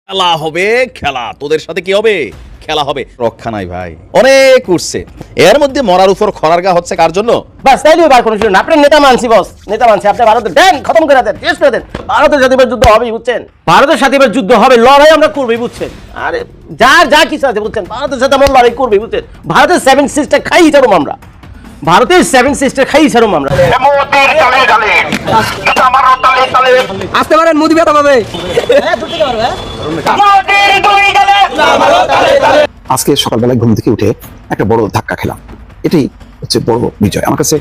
খেলা হবে খেলা, তোদের সাথে কি হবে? খেলা হবে, রক্ষা নাই ভাই। অনেক উঠছে, এর মধ্যে মরার উপর খরার গা হচ্ছে কার জন্য? বাস তাই বার কোনো ছিল না। আপনি নেতা মানছি, বস নেতা মানছি। আপনি ভারতের দেন, খতম করে দেন, শেষ করে দেন। ভারতের সাথে এবার যুদ্ধ হবেই, বুঝছেন? ভারতের সাথে এবার যুদ্ধ হবে, লড়াই আমরা করবেই, বুঝছেন? আরে যা কিছু আছে, বুঝছেন? ভারতের সাথে আমরা লড়াই করবেই, বুঝছেন? ভারতের 7 সিস্টার খাই ছাড়ুম আমরা, ভারতের 7 সিস্টার খাই ছাড়ুম আমরা। আসতে পারেন, মুদি ব্যথা পাবে। আজকে সকালবেলায় ঘুম থেকে উঠে একটা বড় ধাক্কা খেলাম। এটাই হচ্ছে বড় বিজয় আমার কাছে।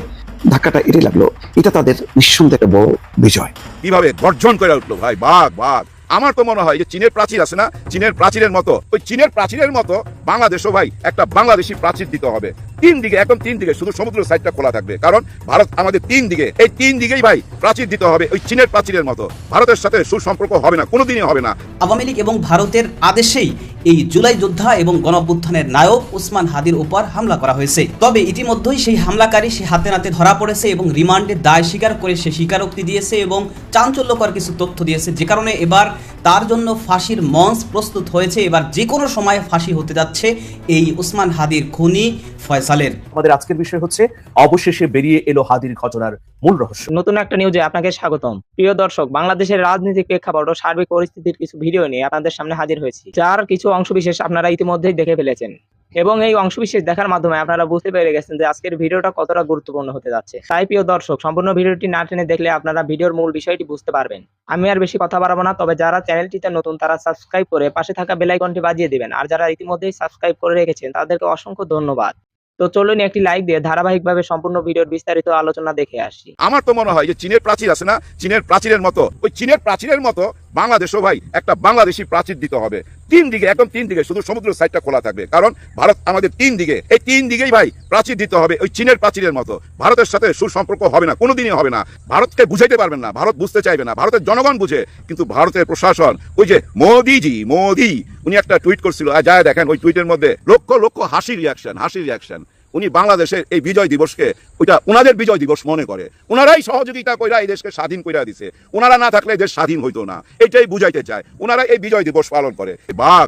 ধাক্কাটা এটাই লাগলো, এটা তাদের নিঃসন্দেহে একটা বড় বিজয়। কিভাবে গর্জন করে উঠলো ভাই, বাঘ বাঘ। আমার তো মনে হয় যে চীনের প্রাচীর আছে না, চীনের প্রাচীরের মতো, ওই চীনের প্রাচীরের মতো বাংলাদেশও ভাই একটা বাংলাদেশি প্রাচীর দিতে হবে। তিন দিকে, একদম তিন দিকে, শুধু সমুদ্র সাইডটা খোলা থাকবে, কারণ ভারত আমাদের তিন দিকে, এই তিন দিকেই ভাই প্রাচীর দিতে হবে ওই চীনের প্রাচীরের মতো। ভারতের সাথে সুসম্পর্ক হবে না, কোনোদিনই হবে না। আওয়ামী লীগ এবং ভারতের আদেশেই এই জুলাই যোদ্ধা এবং গণঅভ্যুত্থানের নায়ক ওসমান হাদির উপর হামলা করা হয়েছে। তবে ইতিমধ্যেই সেই হামলাকারী সে হাতে নাতে ধরা পড়েছে এবং রিমান্ডের দায় স্বীকার করে সে স্বীকারোক্তি দিয়েছে এবং চাঞ্চল্যকর কিছু তথ্য দিয়েছে, যে কারণে এবার তার জন্য ফাঁসির মঞ্চ প্রস্তুত হয়েছে। এবার যে কোনো সময় ফাঁসি হতে যাচ্ছে এই ওসমান হাদির খুনি ফয়সালের। আমাদের আজকের বিষয় হচ্ছে অবশেষে বেরিয়ে এলো হাদির ঘটনার মূল রহস্য। নতুন একটা নিউজে আপনাকে স্বাগতম। প্রিয় দর্শক, বাংলাদেশের রাজনৈতিক প্রেক্ষাপট ও সার্বিক পরিস্থিতির কিছু ভিডিও নিয়ে আপনাদের সামনে হাজির হয়েছি, যার কিছু অংশবিশেষ আপনারা ইতিমধ্যেই দেখে ফেলেছেন এবং এই অংশবিশেষ দেখার মাধ্যমে আপনারা বুঝতে পেরে গেছেন যে আজকের ভিডিওটা কতটা গুরুত্বপূর্ণ হতে যাচ্ছে। তাই প্রিয় দর্শক, সম্পূর্ণ ভিডিওটি না টেনে দেখলে আপনারা ভিডিওর মূল বিষয়টি বুঝতে পারবেন। আমি আর বেশি কথা বাড়াবো না, তবে যারা চ্যানেলটিতে নতুন তারা সাবস্ক্রাইব করে পাশে থাকা বেল আইকনটি বাজিয়ে দিবেন, আর যারা ইতিমধ্যেই সাবস্ক্রাইব করে রেখেছেন তাদেরকে অসংখ্য ধন্যবাদ। তো চলুন একটি লাইক দিয়ে ধারাবাহিকভাবে সম্পূর্ণ ভিডিওর বিস্তারিত আলোচনা দেখে আসি। আমার তো মনে হয় যে চীনের প্রাচীর আছে না, চীনের প্রাচীরের মতো, ওই চীনের প্রাচীরের মতো বাংলাদেশও ভাই একটা বাংলাদেশি প্রাচীর দিতে হবে। তিন দিকে, একদম তিন দিকে, শুধু সমুদ্র সাইডটা খোলা থাকবে, কারণ ভারত আমাদের তিন দিকে, এই তিন দিকেই ভাই প্রাচীর দিতে হবে ওই চীনের প্রাচীরের মতো। ভারতের সাথে সুসম্পর্ক হবে না, কোনোদিনই হবে না। ভারতকে বুঝাইতে পারবেন না, ভারত বুঝতে চাইবে না, ভারতের জনগণ বুঝে, কিন্তু ভারতের প্রশাসন, ওই যে মোদি উনি একটা টুইট করছিল, যায় দেখেন ওই টুইটের মধ্যে লক্ষ লক্ষ হাসির রিয়াকশন। উনি বাংলাদেশের এই বিজয় দিবসকে ওইটা ওনাদের বিজয় দিবস মনে করে, ওনারাই সহযোগিতা কইরা এই দেশকে স্বাধীন কইরা দিছে, ওনারা না থাকলে দেশ স্বাধীন হইতো না, এটাই বুঝাইতে চায়। ওনারা এই বিজয় দিবস পালন করে। বাঘ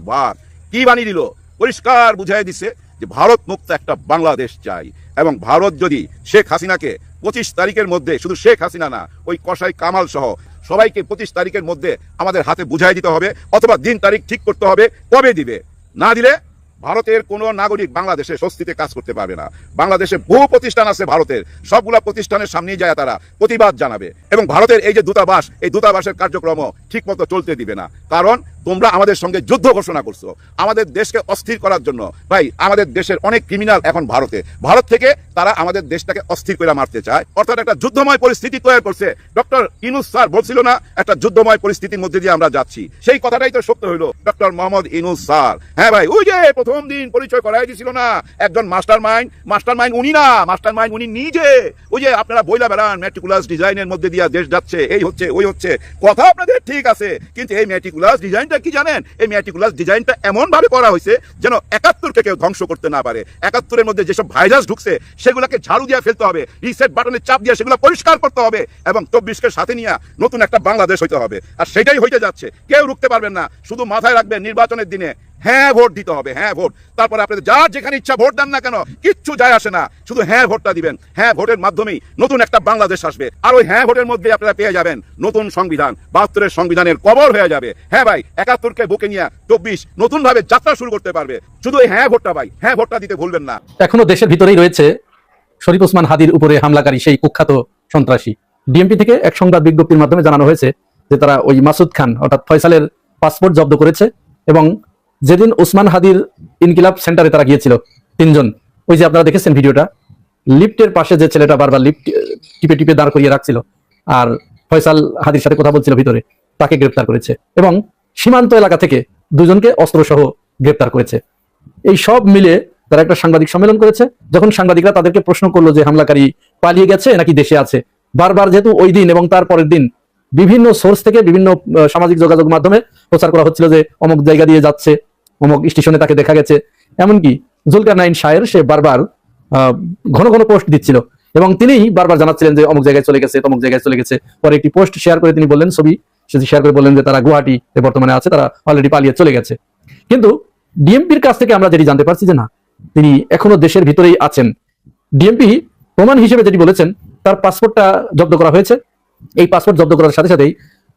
কি বানিয়ে দিল, পরিষ্কার বুঝাই দিছে যে ভারত মুক্ত একটা বাংলাদেশ চাই। এবং ভারত যদি শেখ হাসিনাকে 25 তারিখের মধ্যে, শুধু শেখ হাসিনা না, ওই কসাই কামাল সহ সবাইকে 25 তারিখের মধ্যে আমাদের হাতে বুঝাই দিতে হবে, অথবা দিন তারিখ ঠিক করতে হবে কবে দিবে। না দিলে ভারতের কোন নাগরিক বাংলাদেশে স্বস্তিতে কাজ করতে পারবে না। বাংলাদেশে বহু প্রতিষ্ঠান আছে ভারতের, সবগুলা প্রতিষ্ঠানের সামনে যায় তারা প্রতিবাদ জানাবে, এবং ভারতের এই যে দূতাবাস, এই দূতাবাসের কার্যক্রম ঠিক মতো চলতে দিবে না। কারণ তোমরা আমাদের সঙ্গে যুদ্ধ ঘোষণা করছো আমাদের দেশকে অস্থির করার জন্য। ভাই, আমাদের দেশের অনেক ক্রিমিনাল এখন ভারত থেকে তারা আমাদের দেশটাকে অস্থির করে মারতে চায়, অর্থাৎ একটা যুদ্ধময় পরিস্থিতি তৈরি করছে। ডক্টর ইউনূস স্যার বলছিল না, একটা যুদ্ধময় পরিস্থিতির মধ্যে দিয়ে আমরা যাচ্ছি, সেই কথাটাই তো সত্য হইলো ডক্টর মোহাম্মদ ইউনূস স্যার। হ্যাঁ ভাই, ওই যে প্রথম দিন পরিচয় করাই দিয়েছিল না একজন মাস্টার মাইন্ড উনি না, মাস্টার মাইন্ড উনি নিজে। ওই যে আপনারা বইলা বেড়ান মেটিকুলাস ডিজাইনের মধ্যে দিয়ে দেশ যাচ্ছে, এই হচ্ছে ওই হচ্ছে, কথা আপনাদের ঠিক আছে, কিন্তু এই মেটিকুলাস ডিজাইনটা কি জানেন? এই মেটিকুলাস ডিজাইনটা এমন ভাবে করা হয়েছে যেন 71কে কেউ ধ্বংস করতে না পারে। 71-এর মধ্যে যেসব ভাইরাস ঢুকছে সেগুলোকে ঝাড়ু দিয়ে ফেলতে হবে, রিসেট বাটনের চাপ দিয়ে সেগুলো পরিষ্কার করতে হবে, এবং 24কে সাথে নিয়ে নতুন একটা বাংলাদেশ হইতে হবে। আর সেটাই হইতে যাচ্ছে, কেউ রুখতে পারবেন না। শুধু মাথায় রাখবেন, নির্বাচনের দিনে হ্যাঁ ভোট দিতে হবে, হ্যাঁ ভোট। তারপরে আপনাদের যার যেখানে ইচ্ছা ভোট দেন না কেন, কিচ্ছু যায় আসে না, শুধু হ্যাঁ ভোটটা দিবেন। হ্যাঁ ভোটের মাধ্যমেই নতুন একটা বাংলাদেশ আসবে, আর ওই হ্যাঁ ভোটের মধ্যে আপনারা পেয়ে যাবেন নতুন সংবিধান। 72-এর সংবিধানের কবর হয়ে যাবে। হ্যাঁ ভাই, 71-কে বুকে নিয়ে 24 নতুন ভাবে যাত্রা শুরু করতে পারবে। শুধু এই হ্যাঁ ভোটটা ভাই, হ্যাঁ ভোটটা দিতে ভুলবেন না। এখনো দেশের ভিতরেই রয়েছে শরীফ ওসমান হাদির উপরে হামলাকারী সেই কুখ্যাত সন্ত্রাসী। ডিএমপি থেকে এক সংবাদ বিজ্ঞপ্তির মাধ্যমে জানানো হয়েছে যে তারা ওই মাসুদ খান অর্থাৎ ফয়সালের পাসপোর্ট জব্দ করেছে, এবং যেদিন ওসমান হাদির ইনকিলাব সেন্টারে তারা গিয়েছিল তিনজন, ওই যে আপনারা দেখেছেন ভিডিওটা, লিফটের পাশে যে ছেলেটা বারবার লিফট টিপে টিপে দাঁড় করিয়ে রাখছিল আর ফয়সাল হাদির সাথে কথা বলছিল ভিতরে, তাকে গ্রেপ্তার করেছে, এবং সীমান্ত এলাকা থেকে দুজনকে অস্ত্র সহ গ্রেপ্তার করেছে। এই সব মিলে তারা একটা সাংবাদিক সম্মেলন করেছে। যখন সাংবাদিকরা তাদেরকে প্রশ্ন করলো যে হামলাকারী পালিয়ে গেছে নাকি দেশে আছে, বারবার যেহেতু ওই দিন এবং তার পরের দিন বিভিন্ন সোর্স থেকে বিভিন্ন সামাজিক যোগাযোগ মাধ্যমে প্রচার করা হচ্ছিল যে অমুক জায়গা দিয়ে যাচ্ছে, অমুক স্টেশনে তাকে দেখা গেছে। এমনকি জুলকারনাইন শাহের সে বারবার ঘন ঘন পোস্ট দিচ্ছিল, এবং তিনি বারবার জানাচ্ছিলেন যে অমুক জায়গায় চলে গেছে, তমুক জায়গায় চলে গেছে। পরে একটি পোস্ট শেয়ার করে তিনি বললেন, ছবি শেয়ার করে বললেন যে তারা গুয়াহাটিতে বর্তমানে আছে, তারা অলরেডি পালিয়ে চলে গেছে। কিন্তু ডিএমপির কাছ থেকে আমরা যেটি জানতে পারছি যে না, তিনি এখনো দেশের ভিতরেই আছেন। ডিএমপি প্রমাণ হিসেবে যেটি বলেছেন, তার পাসপোর্টটা জব্দ করা হয়েছে। এই পাসপোর্ট জব্দ করার সাথে সাথেই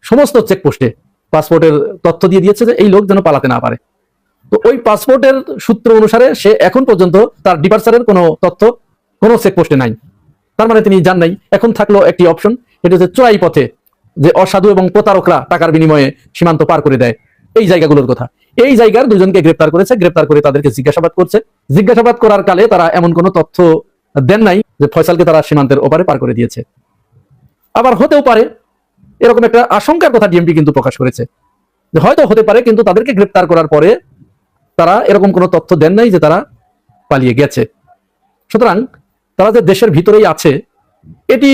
সমস্ত চেকপোস্টে পাসপোর্টের তথ্য দিয়ে দিয়েছে যে এই লোক যেন পালাতে না পারে। তো ওই পাসপোর্টের সূত্র অনুসারে সে এখন পর্যন্ত তার ডিপার্চারের কোনো তথ্য কোনো চেকপোস্টে নাই। তার মানে তিনি যান নাই। এখন থাকলো একটি অপশন, এটা হচ্ছে চোরাই পথে, যে অসাধু এবং প্রতারকরা টাকার বিনিময়ে সীমান্ত পার করে দেয়, এই জায়গাগুলোর কথা। এই জায়গার দুজনকে গ্রেপ্তার করেছে, গ্রেপ্তার করে তাদেরকে জিজ্ঞাসাবাদ করছে। জিজ্ঞাসাবাদ করার কালে তারা এমন কোনো তথ্য দেন নাই যে ফয়সালকে তারা সীমান্তের ওপারে পার করে দিয়েছে। আবার হতেও পারে, এরকম একটা আশঙ্কার কথা ডিএমপি কিন্তু প্রকাশ করেছে যে হয়তো হতে পারে, কিন্তু তাদেরকে গ্রেপ্তার করার পরে তারা এরকম কোনো তথ্য দেন নাই যে তারা পালিয়ে গেছে। সুতরাং তারা যে দেশের ভিতরেই আছে এটি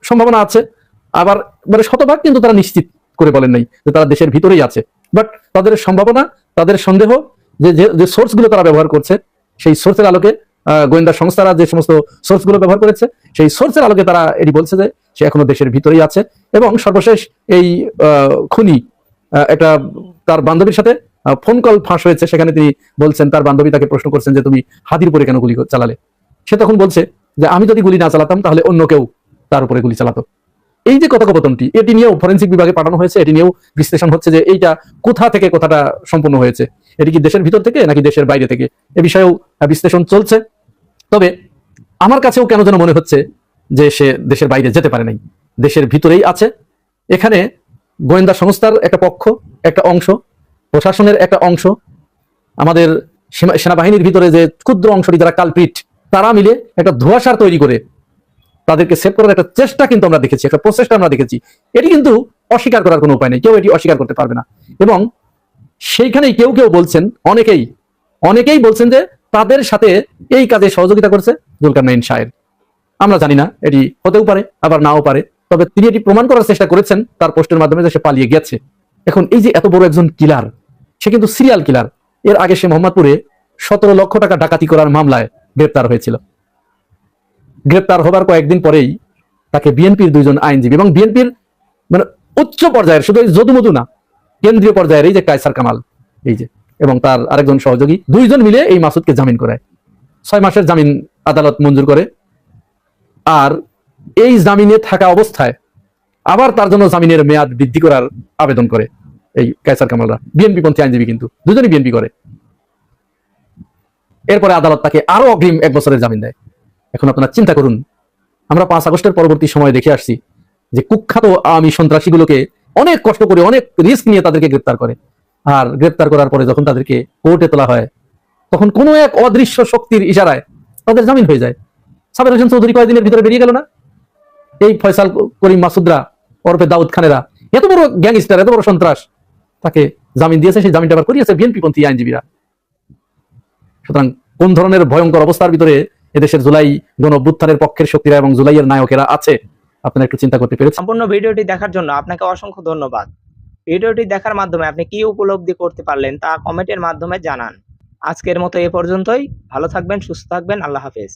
সম্ভাবনা আছে, আবার মানে শতভাগ কিন্তু তারা নিশ্চিত করে বলেন নাই যে তারা দেশের ভিতরেই আছে। বাট তাদের সম্ভাবনা, তাদের সন্দেহ, যে সোর্সগুলো তারা ব্যবহার করছে, সেই সোর্সের আলোকে গোয়েন্দা সংস্থারা যে সমস্ত সোর্সগুলো ব্যবহার করেছে, সেই সোর্সের আলোকে তারা এটি বলছে যে সে এখনো দেশের ভিতরেই আছে। এবং সর্বশেষ এই খুনি একটা তার বান্ধবীর সাথে ফোন কল ফাঁস হয়েছে, সেখানে তিনি বলছেন, তার বান্ধবী তাকে প্রশ্ন করছেন যে তুমি হাদির উপরে কেন গুলি চালালে। সে তখন বলছে যে আমি যদি গুলি না চালাতাম তাহলে অন্য কেউ তার উপরে গুলি চালাতো। এই যে কথোপকথনটি, এটি নিয়েও ফরেন্সিক বিভাগে পাঠানো হয়েছে, এটি নিয়েও বিশ্লেষণ হচ্ছে যে এইটা কোথা থেকে কথাটা সম্পূর্ণ হয়েছে, এটি কি দেশের ভিতর থেকে নাকি দেশের বাইরে থেকে, এ বিষয়েও বিশ্লেষণ চলছে। তবে আমার কাছেও কেন যেন মনে হচ্ছে যে সে দেশের বাইরে যেতে পারে নাই, দেশের ভিতরেই আছে। এখানে গোয়েন্দা সংস্থার একটা পক্ষ, একটা অংশ, প্রশাসনের একটা অংশ, আমাদের সেনাবাহিনীর ভিতরে যে ক্ষুদ্র অংশটি যারা কালপ্রিট, তারা মিলে একটা ধোঁয়াশার তৈরি করে তাদেরকে সেভ করার একটা চেষ্টা কিন্তু আমরা দেখেছি, একটা প্রচেষ্টা আমরা দেখেছি। এটি কিন্তু অস্বীকার করার কোনো উপায় নেই, কেউ এটি অস্বীকার করতে পারবে না। এবং সেইখানেই কেউ কেউ বলছেন, অনেকেই বলছেন যে তাদের সাথে এই কাজে সহযোগিতা করছে জুলকারনাইন সাহেব। আমরা জানি না, এটি হতেও পারে আবার নাও পারে, তবে তিনি এটি প্রমাণ করার চেষ্টা করেছেন তার পোস্টের মাধ্যমে যে সে পালিয়ে গেছে। এখন এই যে এত বড় একজন কিলার, সে কিন্তু সিরিয়াল কিলার। এর আগে সে মোহাম্মদপুরে 17 লক্ষ টাকা ডাকাতি করার মামলায় গ্রেপ্তার হয়েছিল। গ্রেপ্তার হবার কয়েকদিন পরেই তাকে বিএনপির 2 জন আইনজীবী এবং বিএনপির মানে উচ্চ পর্যায়ের, শুধু যদুমধু না, কেন্দ্রীয় পর্যায়ের এই যে কায়সার কামাল, এই যে, এবং তার আরেকজন সহযোগী, 2 জন মিলে এই মাসুদকে জামিন করায়। 6 মাসের জামিন আদালত মঞ্জুর করে। আর এই জামিনে থাকা অবস্থায় আবার তার জন্য জামিনের মেয়াদ বৃদ্ধি করার আবেদন করে এই কায়সার কামালরা। বিএনপি পন্থী আইনজীবী কিন্তু, দুজনই বিএনপি করে। এরপরে আদালত তাকে আরো অগ্রিম 1 বছরের জামিন দেয়। এখন আপনারা চিন্তা করুন, আমরা 5 আগস্টের পরবর্তী সময় দেখে আসছি যে কুখ্যাত আওয়ামী সন্ত্রাসীগুলোকে অনেক কষ্ট করে, অনেক রিস্ক নিয়ে তাদেরকে গ্রেপ্তার করে। আর গ্রেপ্তার করার পরে যখন তাদেরকে কোর্টে তোলা হয়, তখন কোনো এক অদৃশ্য শক্তির ইশারায় তাদের জামিন হয়ে যায়। সাবের হোসেন চৌধুরী কয়েকদিনের ভিতরে বেরিয়ে গেল না? এই ফয়সাল করিম মাসুদরা, ওরফে দাউদ খানেরা, এত বড় গ্যাংস্টার, এত বড় সন্ত্রাস, তাকে জামিন দিয়েছে। সেই জামিনটা আবার করিয়েছে বিএনপি পন্থী আইনজীবীরা। সুতরাং কোন ধরনের ভয়ঙ্কর অবস্থার ভিতরে এদেশের জুলাই গণ অভ্যুত্থানের পক্ষের শক্তিরা এবং জুলাইয়ের নায়কেরা আছে, আপনারা একটু চিন্তা করতে পেরেছেন। সম্পূর্ণ ভিডিওটি দেখার জন্য আপনাকে অসংখ্য ধন্যবাদ। ভিডিওটি দেখার মাধ্যমে আপনি কি উপলব্ধি করতে পারলেন তা কমেন্টের মাধ্যমে জানান। আজকের মতো এ পর্যন্তই। ভালো থাকবেন, সুস্থ থাকবেন। আল্লাহ হাফেজ।